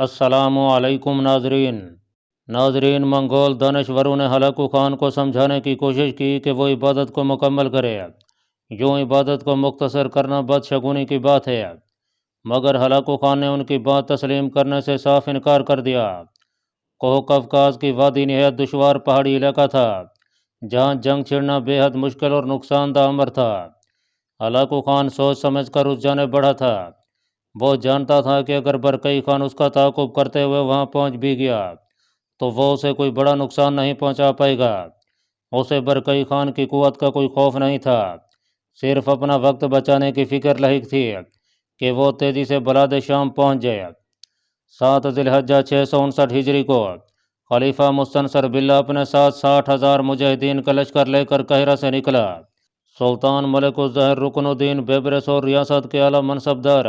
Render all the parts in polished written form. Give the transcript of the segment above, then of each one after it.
السلام علیکم ناظرین منگول دانشوروں نے ہلاکو خان کو سمجھانے کی کوشش کی کہ وہ عبادت کو مکمل کرے۔ یوں عبادت کو مختصر کرنا بدشگونی کی بات ہے، مگر ہلاکو خان نے ان کی بات تسلیم کرنے سے صاف انکار کر دیا۔ کوہ قفقاز کی وادی نہایت دشوار پہاڑی علاقہ تھا، جہاں جنگ چھڑنا بے حد مشکل اور نقصان دہ امر تھا۔ ہلاکو خان سوچ سمجھ کر اس جانب بڑھا تھا۔ وہ جانتا تھا کہ اگر برکئی خان اس کا تعاقب کرتے ہوئے وہاں پہنچ بھی گیا تو وہ اسے کوئی بڑا نقصان نہیں پہنچا پائے گا۔ اسے برکئی خان کی قوت کا کوئی خوف نہیں تھا، صرف اپنا وقت بچانے کی فکر لاحق تھی کہ وہ تیزی سے بلاد شام پہنچ جائے۔ 7 ذی الحجہ 659 ہجری کو خلیفہ مستنصر باللہ اپنے ساتھ 60,000 مجاہدین کا لشکر لے کر قاہرہ سے نکلا۔ سلطان ملک الظاہر رکن الدین بیبرس اور ریاست کے اعلیٰ منصبدار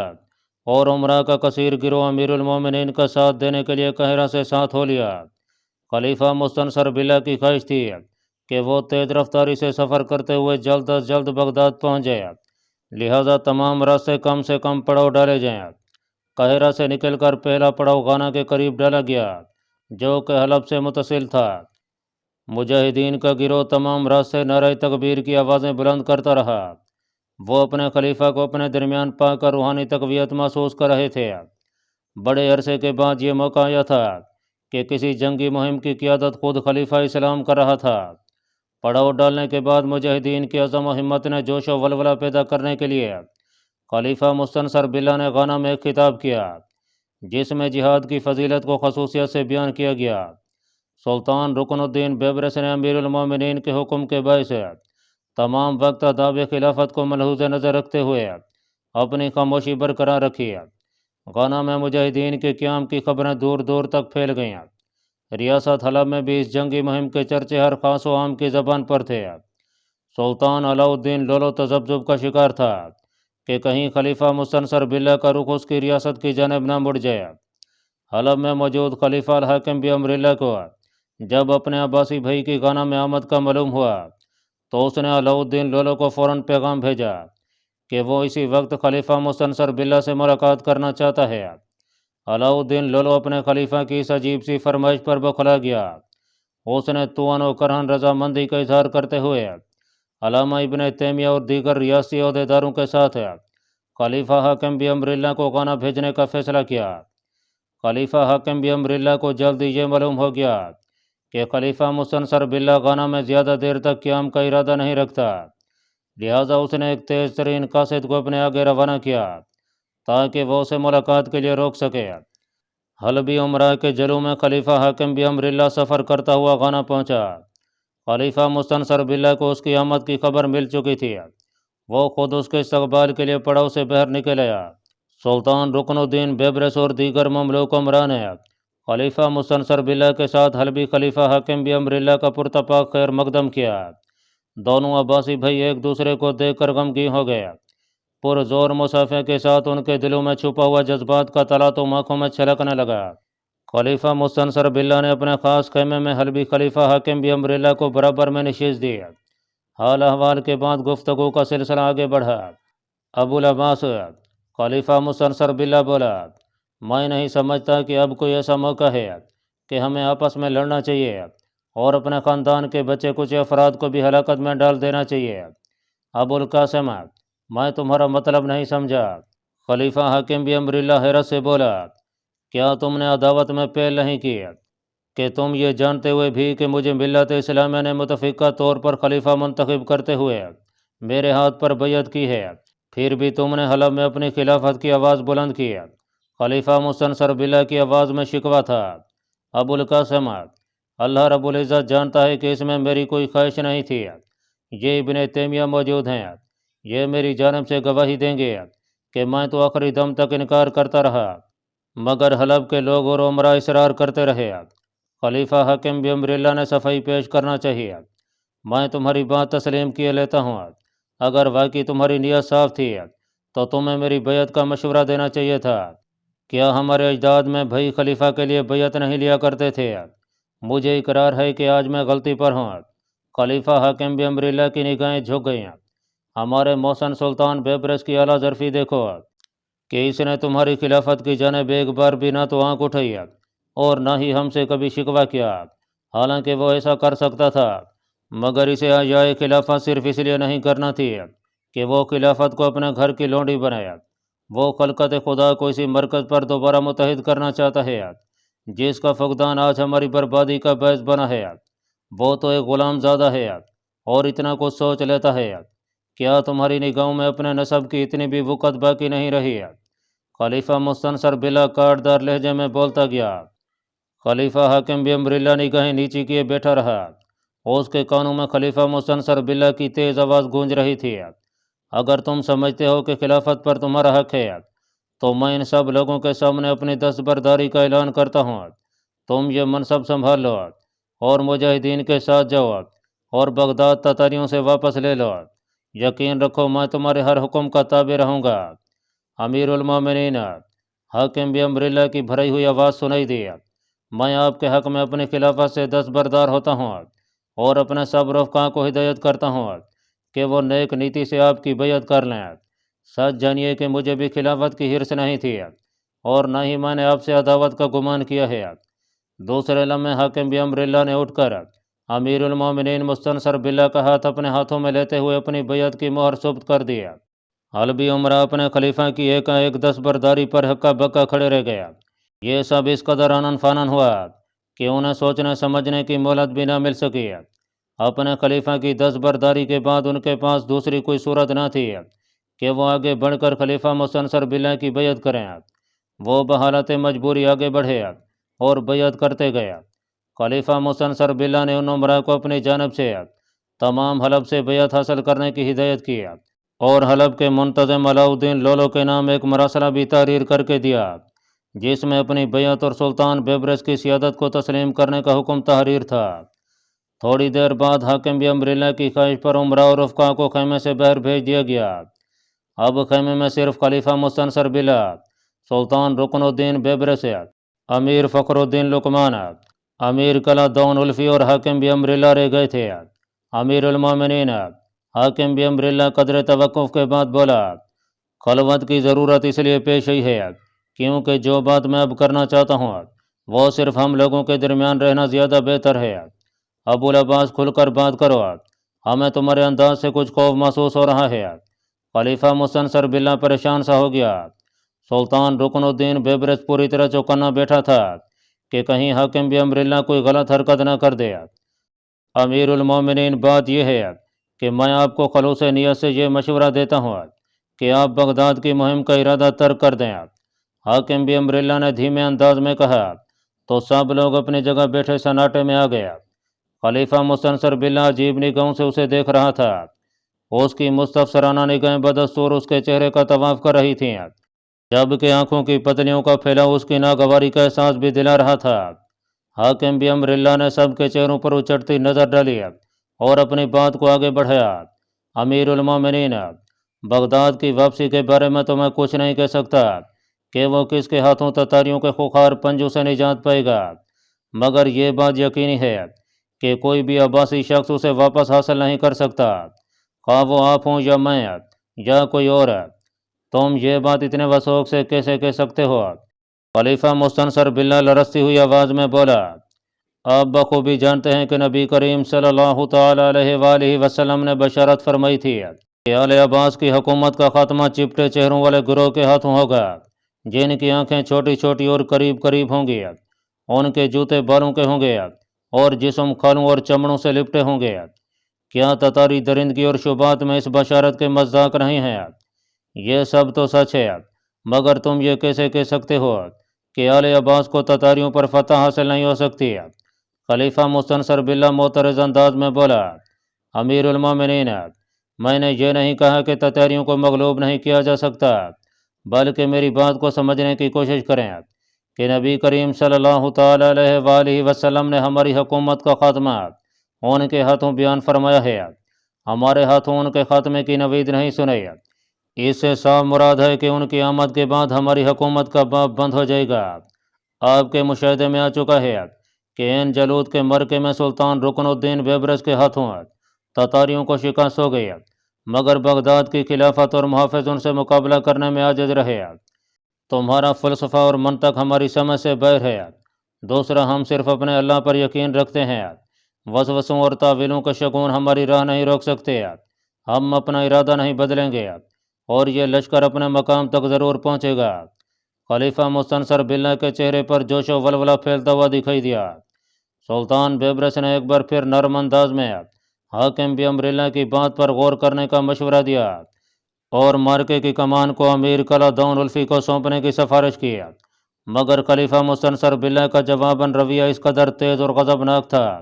اور عمرا کا کثیر گروہ امیر المومنین کا ساتھ دینے کے لیے قاہرہ سے ساتھ ہو لیا۔ خلیفہ مستنصر باللہ کی خواہش تھی کہ وہ تیز رفتاری سے سفر کرتے ہوئے جلد از جلد بغداد پہنچ جائے، لہذا تمام راستے کم سے کم پڑاؤ ڈالے جائیں۔ قاہرہ سے نکل کر پہلا پڑاؤ غانا کے قریب ڈالا گیا، جو کہ حلب سے متصل تھا۔ مجاہدین کا گروہ تمام راستے نعرہ تکبیر کی آوازیں بلند کرتا رہا۔ وہ اپنے خلیفہ کو اپنے درمیان پا کر روحانی تقویت محسوس کر رہے تھے۔ بڑے عرصے کے بعد یہ موقع آیا تھا کہ کسی جنگی مہم کی قیادت خود خلیفہ اسلام کر رہا تھا۔ پڑاؤ ڈالنے کے بعد مجاہدین کی عزم و ہمت نے جوش و ولولہ پیدا کرنے کے لیے خلیفہ مستنصر باللہ نے غانا میں ایک خطاب کیا، جس میں جہاد کی فضیلت کو خصوصیت سے بیان کیا گیا۔ سلطان رکن الدین بیبرس نے امیر المومنین کے حکم کے باعث تمام وقت آداب خلافت کو ملحوظ نظر رکھتے ہوئے اپنی خاموشی برقرار رکھی۔ غانا میں مجاہدین کے قیام کی خبریں دور دور تک پھیل گئیں۔ ریاست حلب میں بھی اس جنگی مہم کے چرچے ہر خاص و عام کی زبان پر تھے۔ سلطان علاء الدین لولو تذبذب کا شکار تھا کہ کہیں خلیفہ مستنصر باللہ کا رخ اس کی ریاست کی جانب نہ مڑ جائے۔ حلب میں موجود خلیفہ الحاکم بامر اللہ کو جب اپنے عباسی بھائی کی غانا میں آمد کا معلوم ہوا تو اس نے علاء الدین لولو کو فوراً پیغام بھیجا کہ وہ اسی وقت خلیفہ مستنصر باللہ سے ملاقات کرنا چاہتا ہے۔ علاء الدین لولو اپنے خلیفہ کی اس عجیب سی فرمائش پر بوکھلا گیا۔ اس نے طوعاً و کرہاً رضامندی کا اظہار کرتے ہوئے علامہ ابن تیمیہ اور دیگر ریاستی عہدیداروں کے ساتھ خلیفہ حاکم بامر اللہ کو غانا بھیجنے کا فیصلہ کیا۔ خلیفہ حاکم بامر اللہ کو جلد ہی یہ معلوم ہو گیا کہ خلیفہ مستنصر باللہ غانا میں زیادہ دیر تک قیام کا ارادہ نہیں رکھتا، لہٰذا اس نے ایک تیز ترین قاصد کو اپنے آگے روانہ کیا تاکہ وہ اسے ملاقات کے لیے روک سکے۔ حلبی عمرا کے جلو میں خلیفہ حاکم بامر اللہ سفر کرتا ہوا غانا پہنچا۔ خلیفہ مستنصر باللہ کو اس کی آمد کی خبر مل چکی تھی۔ وہ خود اس کے استقبال کے لیے پڑاؤ سے باہر نکل آیا۔ سلطان رکن الدین بیبرس اور دیگر مملوک عمرا نے خلیفہ مستنصر باللہ کے ساتھ حلبی خلیفہ حاکم بامر اللہ کا پرتپاک خیر مقدم کیا۔ دونوں عباسی بھائی ایک دوسرے کو دیکھ کر غمگین ہو گئے۔ پرزور مصافحے کے ساتھ ان کے دلوں میں چھپا ہوا جذبات کا تلاطم آنکھوں میں چھلکنے لگا۔ خلیفہ مستنصر باللہ نے اپنے خاص خیمے میں حلبی خلیفہ حاکم بامر اللہ کو برابر میں نشست دی۔ حال احوال کے بعد گفتگو کا سلسلہ آگے بڑھا۔ ابو العباس خلیفہ مستنصر باللہ بولا، میں نہیں سمجھتا کہ اب کوئی ایسا موقع ہے کہ ہمیں آپس میں لڑنا چاہیے اور اپنے خاندان کے بچے کچھ افراد کو بھی ہلاکت میں ڈال دینا چاہیے۔ ابو القاسم، میں تمہارا مطلب نہیں سمجھا۔ خلیفہ حاکم بامر اللہ حیرت سے بولا، کیا تم نے عداوت میں پیل نہیں کی کہ تم یہ جانتے ہوئے بھی کہ مجھے ملت اسلامیہ نے متفقہ طور پر خلیفہ منتخب کرتے ہوئے میرے ہاتھ پر بیعت کی ہے، پھر بھی تم نے حلب میں اپنی خلافت کی آواز بلند کی؟ خلیفہ مستنصر باللہ کی آواز میں شکوہ تھا۔ ابو القاسم، اللہ رب العزت جانتا ہے کہ اس میں میری کوئی خواہش نہیں تھی۔ یہ ابن تیمیہ موجود ہیں، یہ میری جانب سے گواہی دیں گے کہ میں تو آخری دم تک انکار کرتا رہا، مگر حلب کے لوگ اور عمرا اصرار کرتے رہے۔ خلیفہ حاکم بامر اللہ نے صفائی پیش کرنا چاہیے۔ میں تمہاری بات تسلیم کیے لیتا ہوں۔ اگر واقعی تمہاری نیت صاف تھی تو تمہیں میری بیعت کا مشورہ دینا چاہیے تھا۔ کیا ہمارے اجداد میں بھائی خلیفہ کے لیے بیعت نہیں لیا کرتے تھے؟ مجھے اقرار ہے کہ آج میں غلطی پر ہوں۔ خلیفہ حاکم بامر اللہ کی نگاہیں جھک گئیں۔ ہمارے محسن سلطان بیبرس کی اعلیٰ ظرفی دیکھو، کہ اس نے تمہاری خلافت کی جانب ایک بار بھی نہ تو آنکھ اٹھائی اور نہ ہی ہم سے کبھی شکوہ کیا، حالانکہ وہ ایسا کر سکتا تھا، مگر اسے اعضائے خلافت صرف اس لیے نہیں کرنا تھی کہ وہ خلافت کو اپنے گھر کی لونڈی بنایا۔ وہ خلقت خدا کو اسی مرکز پر دوبارہ متحد کرنا چاہتا ہے جس کا فقدان آج ہماری بربادی کا باعث بنا ہے۔ وہ تو ایک غلام زادہ ہے اور اتنا کچھ سوچ لیتا ہے، کیا تمہاری نگاہوں میں اپنے نسب کی اتنی بھی وقت باقی نہیں رہی؟ خلیفہ مستنصر بلا کاٹدار لہجے میں بولتا گیا۔ خلیفہ حاکم بھی امر اللہ نگاہیں نیچی کیے بیٹھا رہا۔ اس کے کانوں میں خلیفہ مستنصر بلا کی تیز آواز گونج رہی تھی۔ اگر تم سمجھتے ہو کہ خلافت پر تمہارا حق ہے تو میں ان سب لوگوں کے سامنے اپنی دستبرداری کا اعلان کرتا ہوں۔ تم یہ منصب سنبھال لو اور مجاہدین کے ساتھ جاؤ اور بغداد تتاریوں سے واپس لے لو۔ یقین رکھو میں تمہارے ہر حکم کا تابع رہوں گا۔ امیر المومنین حاکم بھی امر اللہ کی بھری ہوئی آواز سنائی دی۔ میں آپ کے حق میں اپنی خلافت سے دستبردار ہوتا ہوں اور اپنے سب رفقاء کو ہدایت کرتا ہوں کہ وہ نیک نیتی سے آپ کی بیعت کر لیں۔ سچ جانیے کہ مجھے بھی خلافت کی حرص نہیں تھی اور نہ ہی میں نے آپ سے عداوت کا گمان کیا ہے۔ دوسرے لمحے حاکم بھی امر اللہ نے اٹھ کر امیر المومنین مستنصر باللہ کا ہاتھ اپنے ہاتھوں میں لیتے ہوئے اپنی بیعت کی مہر ثبت کر دیا۔ حلبی عمرہ اپنے خلیفہ کی ایک دستبرداری پر ہکا بکا کھڑے رہ گیا۔ یہ سب اس قدر آنن فانن ہوا کہ انہیں سوچنے سمجھنے کی مہلت بھی نہ مل سکی۔ اپنے خلیفہ کی دستبرداری کے بعد ان کے پاس دوسری کوئی صورت نہ تھی کہ وہ آگے بڑھ کر خلیفہ مستنصر باللہ کی بیعت کریں۔ وہ بحالت مجبوری آگے بڑھے اور بیعت کرتے گئے۔ خلیفہ مستنصر باللہ نے ان عمرہ کو اپنی جانب سے تمام حلب سے بیعت حاصل کرنے کی ہدایت کی اور حلب کے منتظم علاؤالدین لولو کے نام ایک مراسلہ بھی تحریر کر کے دیا جس میں اپنی بیعت اور سلطان بیبرس کی سیادت کو تسلیم کرنے کا حکم تحریر تھا۔ تھوڑی دیر بعد حاکم بھی امر اللہ کی خواہش پر عمرہ اور رفقا کو خیمے سے باہر بھیج دیا گیا۔ اب خیمے میں صرف خلیفہ مستنصر باللہ، سلطان رکن الدین بیبرس، امیر فخر الدین لقمان، امیر کلا دون الفی اور حاکم بھی امر اللہ رہ گئے تھے۔ امیر المومنین حاکم بھی امر اللہ قدر توقف کے بعد بولا، خلوت کی ضرورت اس لیے پیش آئی ہے کیونکہ جو بات میں اب کرنا چاہتا ہوں وہ صرف ہم لوگوں کے درمیان رہنا زیادہ بہتر ہے۔ ابو العباس کھل کر بات کرو، ہمیں تمہارے انداز سے کچھ خوف محسوس ہو رہا ہے۔ خلیفہ مستنصر باللہ پریشان سا ہو گیا۔ سلطان رکن الدین بیبرس پوری طرح چوکنا بیٹھا تھا کہ کہیں حاکم بھی امر اللہ کوئی غلط حرکت نہ کر دے۔ امیر المومنین بات یہ ہے کہ میں آپ کو خلوص نیت سے یہ مشورہ دیتا ہوں کہ آپ بغداد کی مہم کا ارادہ ترک کر دیں۔ حاکم بھی امر اللہ نے دھیمے انداز میں کہا تو سب لوگ اپنی جگہ بیٹھے سناٹے میں آ گیا۔ خلیفہ مستنصر باللہ عجیب نگاہوں سے اسے دیکھ رہا تھا۔ اس کی مستفسرانہ نگاہیں بدستور اس کے چہرے کا طواف کر رہی تھیں جبکہ آنکھوں کی پتلیوں کا پھیلاؤ اس کی ناگواری کا احساس بھی دلا رہا تھا۔ حاکم بھی امر اللہ نے سب کے چہروں پر اچٹتی نظر ڈالی اور اپنی بات کو آگے بڑھایا۔ امیر المومنین، بغداد کی واپسی کے بارے میں تو میں کچھ نہیں کہہ سکتا کہ وہ کس کے ہاتھوں تتاریوں کے خوخار پنجوں سے نجات پائے گا، مگر یہ بات یقینی ہے کہ کوئی بھی عباسی شخص اسے واپس حاصل نہیں کر سکتا، خواہ وہ آپ ہوں یا میں یا کوئی اور۔ تم یہ بات اتنے وثوق سے کیسے کہہ سکتے ہو؟ خلیفہ مستنصر باللہ لرزتی ہوئی آواز میں بولا، آپ بخوبی جانتے ہیں کہ نبی کریم صلی اللہ تعالی علیہ وآلہ وسلم نے بشارت فرمائی تھی کہ آل عباس کی حکومت کا خاتمہ چپٹے چہروں والے گروہ کے ہاتھوں ہوگا جن کی آنکھیں چھوٹی چھوٹی اور قریب قریب ہوں گی، ان کے جوتے بالوں کے ہوں گے اور جسم کھالوں اور چمڑوں سے لپٹے ہوں گے۔ کیا تتاری درندگی اور شبہات میں اس بشارت کے مصداق نہیں ہیں؟ یہ سب تو سچ ہے، مگر تم یہ کیسے کہہ سکتے ہو کہ آل عباس کو تتاریوں پر فتح حاصل نہیں ہو سکتی؟ خلیفہ مستنصر باللہ معترض انداز میں بولا، امیر المومنین، میں نے یہ نہیں کہا کہ تتاریوں کو مغلوب نہیں کیا جا سکتا، بلکہ میری بات کو سمجھنے کی کوشش کریں کہ نبی کریم صلی اللہ تعالی علیہ وآلہ وسلم نے ہماری حکومت کا خاتمہ ان کے ہاتھوں بیان فرمایا ہے، ہمارے ہاتھوں ان کے خاتمے کی نوید نہیں سنی۔ اس سے صاف مراد ہے کہ ان کی آمد کے بعد ہماری حکومت کا باب بند ہو جائے گا۔ آپ کے مشاہدے میں آ چکا ہے کہ عین جالوت کے مرکے میں سلطان رکن الدین بیبرس کے ہاتھوں تتاریوں کو شکست ہو گئی، مگر بغداد کی خلافت اور محافظ ان سے مقابلہ کرنے میں عاجز رہے۔ تمہارا فلسفہ اور منطق ہماری سمجھ سے باہر ہے۔ دوسرا، ہم صرف اپنے اللہ پر یقین رکھتے ہیں۔ وسوسوں اور تعویلوں کے شگون ہماری راہ نہیں روک سکتے۔ ہم اپنا ارادہ نہیں بدلیں گے اور یہ لشکر اپنے مقام تک ضرور پہنچے گا۔ خلیفہ مستنصر باللہ کے چہرے پر جوش و ولولہ پھیلتا ہوا دکھائی دیا۔ سلطان بیبرس نے ایک بار پھر نرم انداز میں حاکم بامر کی بات پر غور کرنے کا مشورہ دیا اور مارکے کی کمان کو امیر قلعہ دون الفی کو سونپنے کی سفارش کی، مگر خلیفہ مستنصر باللہ کا جواباً رویہ اس قدر تیز اور غضبناک تھا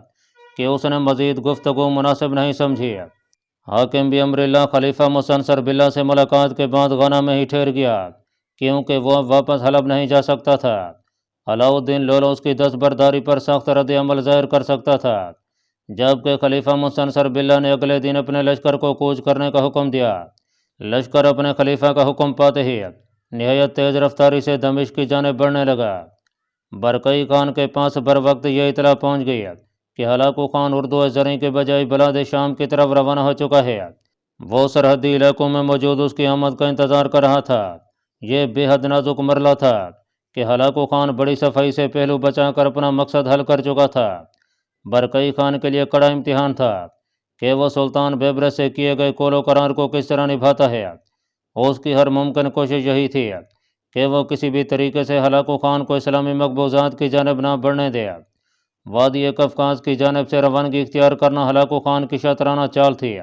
کہ اس نے مزید گفتگو مناسب نہیں سمجھی۔ حاکم بامر خلیفہ مستنصر باللہ سے ملاقات کے بعد غنا میں ہی ٹھہر گیا، کیونکہ وہ اب واپس حلب نہیں جا سکتا تھا۔ علاؤالدین لولو اس کی دستبرداری پر سخت رد عمل ظاہر کر سکتا تھا، جبکہ خلیفہ مستنصر باللہ نے اگلے دن اپنے لشکر کو کوچ کرنے کا حکم دیا۔ لشکر اپنے خلیفہ کا حکم پاتے ہی نہایت تیز رفتاری سے دمشق کی جانب بڑھنے لگا۔ برقعی خان کے پاس بر وقت یہ اطلاع پہنچ گئی کہ ہلاکو خان اردو زرعی کے بجائے بلاد شام کی طرف روانہ ہو چکا ہے۔ وہ سرحدی علاقوں میں موجود اس کی آمد کا انتظار کر رہا تھا۔ یہ بے حد نازک مرحلہ تھا کہ ہلاکو خان بڑی صفائی سے پہلو بچا کر اپنا مقصد حل کر چکا تھا۔ برقعی خان کے لیے کڑا امتحان تھا کہ وہ سلطان بیبرس سے کیے گئے قول و قرار کو کس طرح نبھاتا ہے۔ اس کی ہر ممکن کوشش یہی تھی کہ وہ کسی بھی طریقے سے ہلاکو خان کو اسلامی مقبوضات کی جانب نہ بڑھنے دے۔ وادی قفقاز کی جانب سے روانگی اختیار کرنا ہلاکو خان کی شاطرانہ چال تھی،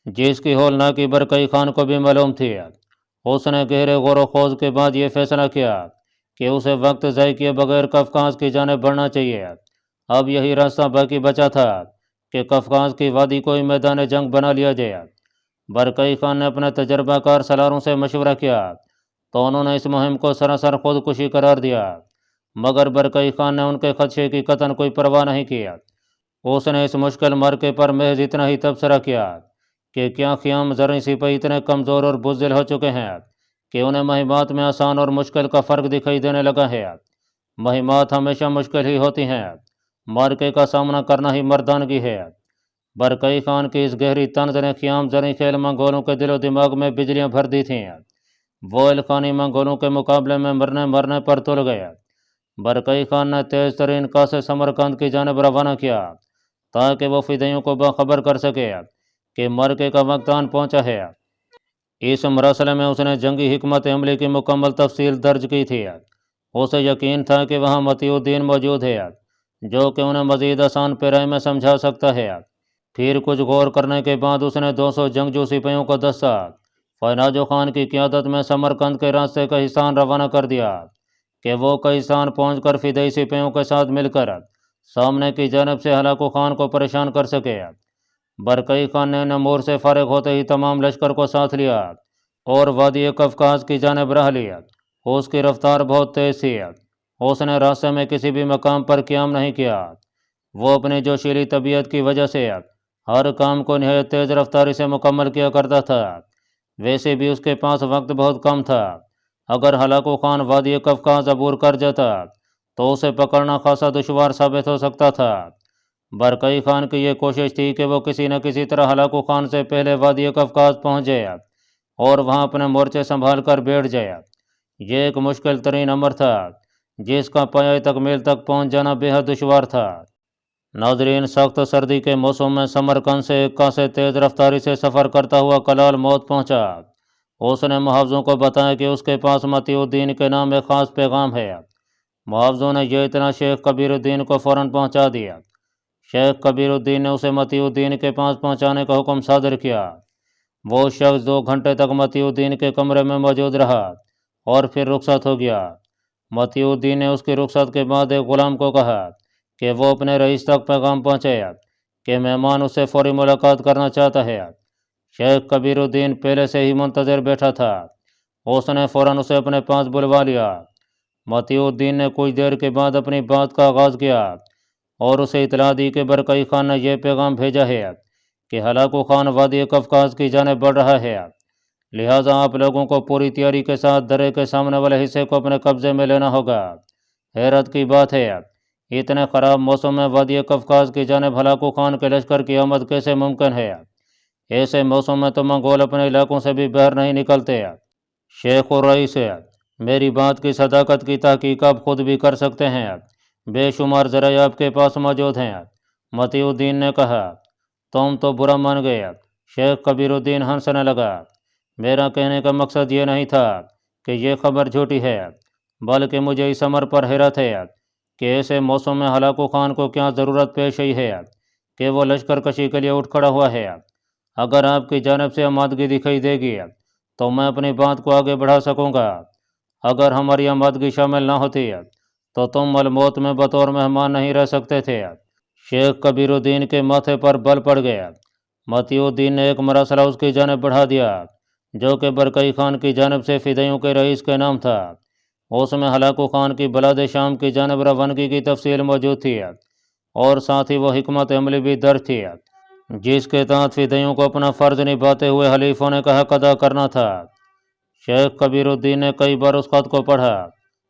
جس کی ہولناکی برقعی خان کو بھی معلوم تھی۔ اس نے گہرے غور و خوض کے بعد یہ فیصلہ کیا کہ اسے وقت ضائع کیے بغیر قفقاز کی جانب بڑھنا چاہیے۔ اب یہی راستہ باقی بچا تھا کہ قفقاز کی وادی کو میدان جنگ بنا لیا جائے۔ برقعی خان نے اپنے تجربہ کار سالاروں سے مشورہ کیا تو انہوں نے اس مہم کو سراسر خودکشی قرار دیا، مگر برقعی خان نے ان کے خدشے کی قطعاً کوئی پرواہ نہیں کی۔ اس نے اس مشکل مرکے پر محض اتنا ہی تبصرہ کیا کہ کیا خیام زرعی سپاہی اتنے کمزور اور بزدل ہو چکے ہیں کہ انہیں مہمات میں آسان اور مشکل کا فرق دکھائی دینے لگا ہے۔ مہمات ہمیشہ مشکل ہی ہوتی ہیں، مارکے کا سامنا کرنا ہی مردانگی ہے۔ برقعی خان کی اس گہری طنز نے خیام زرعی خیل منگولوں کے دل و دماغ میں بجلیاں بھر دی تھیں۔ وہ الخانی منگولوں کے مقابلے میں مرنے پر تل گئے۔ برقعی خان نے تیز ترین قاصد سمرقند کی جانب روانہ کیا تاکہ وہ فدائیوں کو باخبر کر سکے کہ مرکے کا وقت آن پہنچا ہے۔ اس مراسلے میں اس نے جنگی حکمت عملی کی مکمل تفصیل درج کی تھی۔ اسے یقین تھا کہ وہاں مطیع الدین موجود ہے جو کہ انہیں مزید آسان پیرائی میں سمجھا سکتا ہے۔ پھر کچھ غور کرنے کے بعد اس نے 200 جنگجو سپاہیوں کو دستہ فائناجو خان کی قیادت میں سمرقند کے راستے کہیستان روانہ کر دیا کہ وہ کہیستان پہنچ کر فدائی سپاہیوں کے ساتھ مل کر سامنے کی جانب سے ہلاکو خان کو پریشان کر سکے۔ برقعی خان نے نمور سے فارغ ہوتے ہی تمام لشکر کو ساتھ لیا اور وادی قفقاز کی جانب راہ لیا۔ اس کی رفتار بہت تیز تھی۔ اس نے راستے میں کسی بھی مقام پر قیام نہیں کیا۔ وہ اپنی جوشیلی طبیعت کی وجہ سے ہر کام کو نہایت تیز رفتاری سے مکمل کیا کرتا تھا۔ ویسے بھی اس کے پاس وقت بہت کم تھا۔ اگر ہلاکو خان وادی قفقاز عبور کر جاتا تو اسے پکڑنا خاصا دشوار ثابت ہو سکتا تھا۔ برقعی خان کی یہ کوشش تھی کہ وہ کسی نہ کسی طرح ہلاکو خان سے پہلے وادی قفقاز پہنچ جائے اور وہاں اپنے مورچے سنبھال کر بیٹھ جائے۔ یہ ایک مشکل ترین امر تھا جس کا پایہ تکمیل تک پہنچ جانا بے حد دشوار تھا۔ ناظرین، سخت سردی کے موسم میں سمرقند سے ایک قاصد تیز رفتاری سے سفر کرتا ہوا کلال موت پہنچا۔ اس نے محافظوں کو بتایا کہ اس کے پاس مطیع الدین کے نام ایک خاص پیغام ہے۔ محافظوں نے یہ اطلاع شیخ کبیر الدین کو فوراً پہنچا دیا۔ شیخ کبیر الدین نے اسے مطیع الدین کے پاس پہنچانے کا حکم صادر کیا۔ وہ شخص 2 گھنٹے تک مطیع الدین کے کمرے میں موجود رہا اور پھر رخصت ہو گیا۔ مطیع الدین نے اس کی رخصت کے بعد ایک غلام کو کہا کہ وہ اپنے رئیس تک پیغام پہنچے کہ مہمان اس سے فوری ملاقات کرنا چاہتا ہے۔ شیخ کبیر الدین پہلے سے ہی منتظر بیٹھا تھا۔ اس نے فوراً اسے اپنے پاس بلوا لیا۔ مطیع الدین نے کچھ دیر کے بعد اپنی بات کا آغاز کیا اور اسے اطلاع دی کہ برقعی خان نے یہ پیغام بھیجا ہے کہ ہلاکو خان وادی قفقاز کی جانب بڑھ رہا ہے، لہٰذا آپ لوگوں کو پوری تیاری کے ساتھ درے کے سامنے والے حصے کو اپنے قبضے میں لینا ہوگا۔ حیرت کی بات ہے، اتنے خراب موسم میں وادی قفقاز کی جانب ہلاکو خان کے لشکر کی آمد کیسے ممکن ہے؟ ایسے موسم میں تو منگول اپنے علاقوں سے بھی باہر نہیں نکلتے۔ شیخ الرئیس میری بات کی صداقت کی تحقیق آپ خود بھی کر سکتے ہیں، بے شمار ذرائع آپ کے پاس موجود ہیں۔ متی الدین نے کہا، تم تو برا مان گئے۔ شیخ کبیر الدین ہنسنے لگا۔ میرا کہنے کا مقصد یہ نہیں تھا کہ یہ خبر جھوٹی ہے، بلکہ مجھے اس امر پر حیرت ہے کہ ایسے موسم میں ہلاکو خان کو کیا ضرورت پیش آئی ہے کہ وہ لشکر کشی کے لیے اٹھ کھڑا ہوا ہے۔ اگر آپ کی جانب سے آمادگی دکھائی دے گی تو میں اپنی بات کو آگے بڑھا سکوں گا۔ اگر ہماری آمادگی شامل نہ ہوتی تو تم الموت میں بطور مہمان نہیں رہ سکتے تھے۔ شیخ کبیر الدین کے ماتھے پر بل پڑ گیا۔ متی الدین نے ایک مراسلہ اس کی جانب بڑھا دیا، جو کہ برکئی خان کی جانب سے فدائیوں کے رئیس کے نام تھا۔ اس میں ہلاکو خان کی بلاد شام کی جانب روانگی کی تفصیل موجود تھی، اور ساتھ ہی وہ حکمت عملی بھی درج تھی جس کے تحت فدائیوں کو اپنا فرض نبھاتے ہوئے حلیف ہونے کا حق ادا کرنا تھا۔ شیخ کبیر الدین نے کئی بار اس خط کو پڑھا۔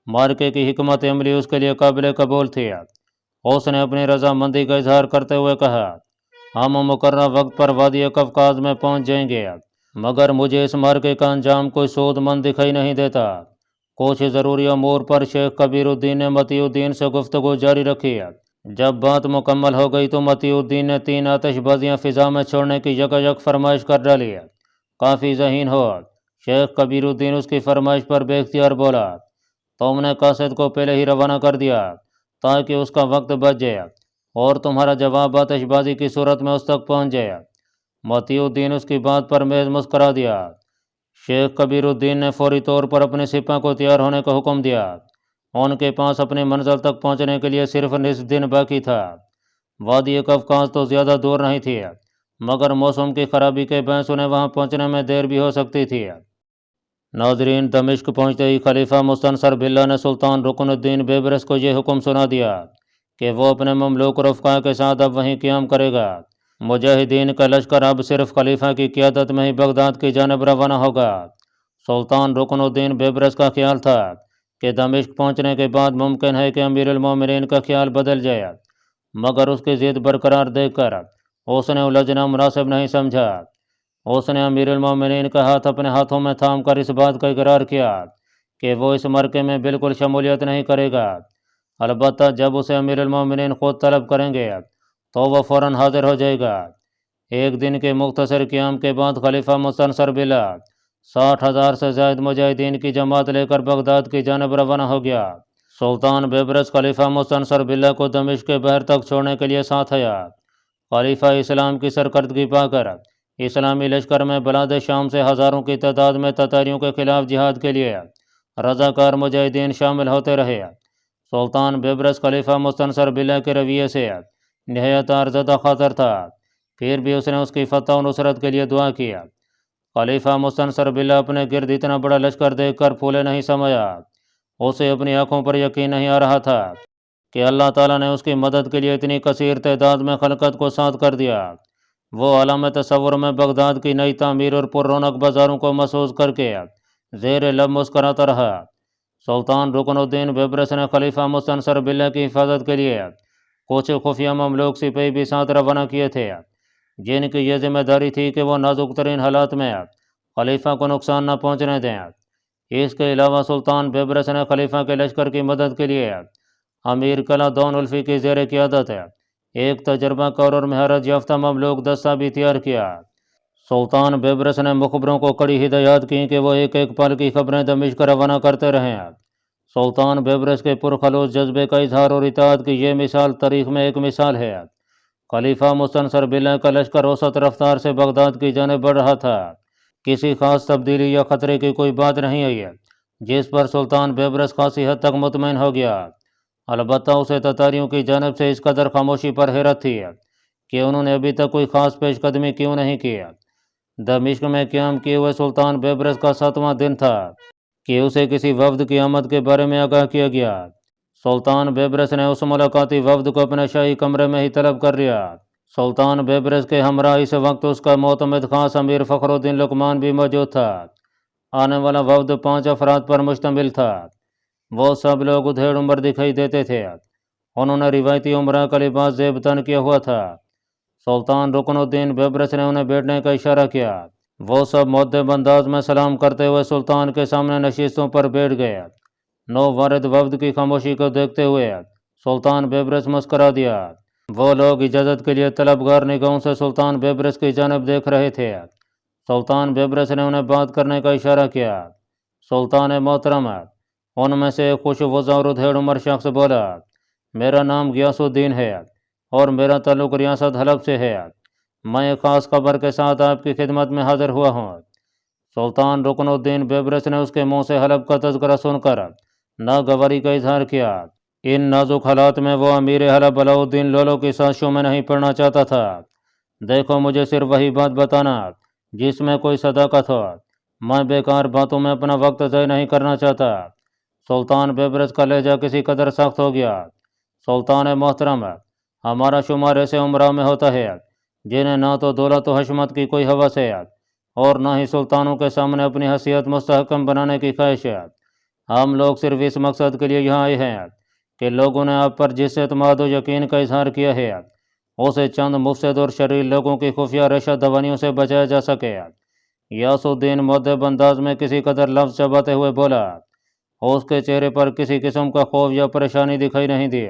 مارکے کی حکمت عملی اس کے لیے قابل قبول تھی۔ اس نے اپنی رضامندی کا اظہار کرتے ہوئے کہا، ہم مقررہ وقت پر وادی قفقاز میں پہنچ جائیں گے، مگر مجھے اس مارکے کا انجام کوئی سود مند دکھائی نہیں دیتا۔ کچھ ضروری امور پر شیخ کبیر الدین نے متی الدین سے گفتگو جاری رکھی۔ جب بات مکمل ہو گئی تو متی الدین نے 3 آتش بازیاں فضا میں چھوڑنے کی یکایک فرمائش کر ڈالی۔ کافی ذہین ہو۔ شیخ کبیر الدین اس کی فرمائش پر بے اختیار بولا، تم نے قاصد کو پہلے ہی روانہ کر دیا تاکہ اس کا وقت بچ جائے اور تمہارا جواب آتش بازی کی صورت میں اس تک پہنچ جائے۔ متی الدین اس کی بات پر محض مسکرا دیا۔ شیخ کبیر الدین نے فوری طور پر اپنے سپاہ کو تیار ہونے کا حکم دیا۔ ان کے پاس اپنی منزل تک پہنچنے کے لیے صرف نصف دن باقی تھا۔ وادی قفقاز تو زیادہ دور نہیں تھی، مگر موسم کی خرابی کے باعث انہیں وہاں پہنچنے میں دیر بھی ہو سکتی تھی۔ ناظرین، دمشق پہنچتے ہی خلیفہ مستنصر باللہ نے سلطان رکن الدین بیبرس کو یہ حکم سنا دیا کہ وہ اپنے مملوک رفقا کے ساتھ اب وہیں قیام کرے گا۔ مجاہدین کا لشکر اب صرف خلیفہ کی قیادت میں ہی بغداد کی جانب روانہ ہوگا۔ سلطان رکن الدین بیبرس کا خیال تھا کہ دمشق پہنچنے کے بعد ممکن ہے کہ امیر المومنین کا خیال بدل جائے، مگر اس کی ضد برقرار دیکھ کر اس نے الجھنا مناسب نہیں سمجھا۔ اس نے امیر المومنین کا ہاتھ اپنے ہاتھوں میں تھام کر اس بات کا اقرار کیا کہ وہ اس مرکے میں بالکل شمولیت نہیں کرے گا، البتہ جب اسے امیر المومنین خود طلب کریں گے تو وہ فوراً حاضر ہو جائے گا۔ ایک دن کے مختصر قیام کے بعد خلیفہ مستنصر باللہ 60,000 سے زائد مجاہدین کی جماعت لے کر بغداد کی جانب روانہ ہو گیا۔ سلطان بیبرس خلیفہ مستنصر باللہ کو دمشق کے بحر تک چھوڑنے کے لیے ساتھ آیا۔ خلیفہ اسلام کی سرکردگی پا کر اسلامی لشکر میں بلاد شام سے ہزاروں کی تعداد میں تتاریوں کے خلاف جہاد کے لیے رضاکار مجاہدین شامل ہوتے رہے۔ سلطان بیبرس خلیفہ مستنصر باللہ کے رویے سے نہایت ارزدہ خاطر تھا، پھر بھی اس نے اس کی فتح و نصرت کے لیے دعا کی۔ خلیفہ مستنصر باللہ اپنے گرد اتنا بڑا لشکر دیکھ کر پھولے نہیں سمایا۔ اسے اپنی آنکھوں پر یقین نہیں آ رہا تھا کہ اللہ تعالیٰ نے اس کی مدد کے لیے اتنی کثیر تعداد میں خلقت کو ساتھ کر دیا۔ وہ عالم تصور میں بغداد کی نئی تعمیر اور پر رونق بازاروں کو محسوس کر کے زیر لب مسکراتا رہا۔ سلطان رکن الدین بیبرس نے خلیفہ مستنصر باللہ کی حفاظت کے لیے کچھ خفیہ مملوک سپاہی بھی ساتھ روانہ کیے تھے، جن کی یہ ذمہ داری تھی کہ وہ نازک ترین حالات میں خلیفہ کو نقصان نہ پہنچنے دیں۔ اس کے علاوہ سلطان بیبرس نے خلیفہ کے لشکر کی مدد کے لیے امیر قلعہ دون الفی کی زیر قیادت ایک تجربہ کار اور مہارت یافتہ مملوک دستہ بھی تیار کیا۔ سلطان بیبرس نے مخبروں کو کڑی ہدایات کی کہ وہ ایک ایک پل کی خبریں دمشق روانہ کرتے رہیں۔ سلطان بیبرس کے پرخلوص جذبے کا اظہار اور اطاعت کی یہ مثال تاریخ میں ایک مثال ہے۔ خلیفہ مستنصر باللہ کا لشکر اوسط رفتار سے بغداد کی جانب بڑھ رہا تھا۔ کسی خاص تبدیلی یا خطرے کی کوئی بات نہیں آئی جس پر سلطان بیبرس خاصی حد تک مطمئن ہو گیا، البتہ اسے تتاریوں کی جانب سے اس قدر خاموشی پر حیرت تھی کہ انہوں نے ابھی تک کوئی خاص پیش قدمی کیوں نہیں کی۔ دمشق میں قیام کیے ہوئے سلطان بیبرس کا 7واں دن تھا کہ اسے کسی وفد کی آمد کے بارے میں آگاہ کیا گیا۔ سلطان بیبرس نے اس ملاقاتی وفد کو اپنے شاہی کمرے میں ہی طلب کر لیا۔ سلطان بیبرس کے ہمراہ اس وقت اس کا معتمد خاص امیر فخر الدین لقمان بھی موجود تھا۔ آنے والا وفد 5 افراد پر مشتمل تھا۔ وہ سب لوگ ادھیڑ عمر دکھائی دیتے تھے۔ انہوں نے روایتی عمرہ کا لباس زیب تن کیا ہوا تھا۔ سلطان رکن الدین بیبرس نے انہیں بیٹھنے کا اشارہ کیا۔ وہ سب مؤدب انداز میں سلام کرتے ہوئے سلطان کے سامنے نشستوں پر بیٹھ گئے۔ نو وارد وفد کی خاموشی کو دیکھتے ہوئے سلطان بیبرس مسکرا دیا۔ وہ لوگ اجازت کے لیے طلبگار نگاہوں سے سلطان بیبرس کی جانب دیکھ رہے تھے۔ سلطان بیبرس نے انہیں بات کرنے کا اشارہ کیا۔ سلطان محترم، ان میں سے ایک خوش وضع اور ادھیڑ عمر شخص بولا، میرا نام غیاث الدین ہے اور میرا تعلق ریاست حلب سے ہے۔ میں ایک خاص خبر کے ساتھ آپ کی خدمت میں حاضر ہوا ہوں۔ سلطان رکن الدین بیبرس نے اس کے منہ سے حلب کا تذکرہ سن کر ناگواری کا اظہار کیا۔ ان نازک حالات میں وہ امیر حلب علاؤالدین لولو کی سازشوں میں نہیں پڑنا چاہتا تھا۔ دیکھو، مجھے صرف وہی بات بتانا جس میں کوئی صداقت ہو۔ میں بیکار باتوں میں اپنا وقت ضائع نہیں کرنا چاہتا۔ سلطان بیبرس کا لہجہ کسی قدر سخت ہو گیا۔ سلطان محترم، ہمارا شمار ایسے عمراء میں ہوتا ہے جنہیں نہ تو دولت و حشمت کی کوئی ہوس ہے اور نہ ہی سلطانوں کے سامنے اپنی حیثیت مستحکم بنانے کی خواہش ہے۔ ہم لوگ صرف اس مقصد کے لیے یہاں آئے ہیں کہ لوگوں نے آپ پر جس اعتماد و یقین کا اظہار کیا ہے اسے چند مفسد اور شریر لوگوں کی خفیہ ریشہ دوانیوں سے بچایا جا سکے۔ غیاث الدین مؤدب انداز میں کسی قدر لفظ چباتے ہوئے بولا۔ اس کے چہرے پر کسی قسم کا خوف یا پریشانی دکھائی نہیں دی۔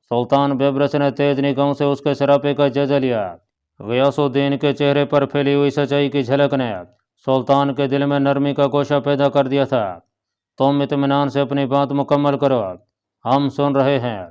سلطان بیبرس نے تیز نگاہوں سے اس کے سراپے کا جائزہ لیا۔ غیاث الدین کے چہرے پر پھیلی ہوئی سچائی کی جھلک نے سلطان کے دل میں نرمی کا گوشہ پیدا کر دیا تھا۔ تم اطمینان سے اپنی بات مکمل کرو، ہم سن رہے ہیں۔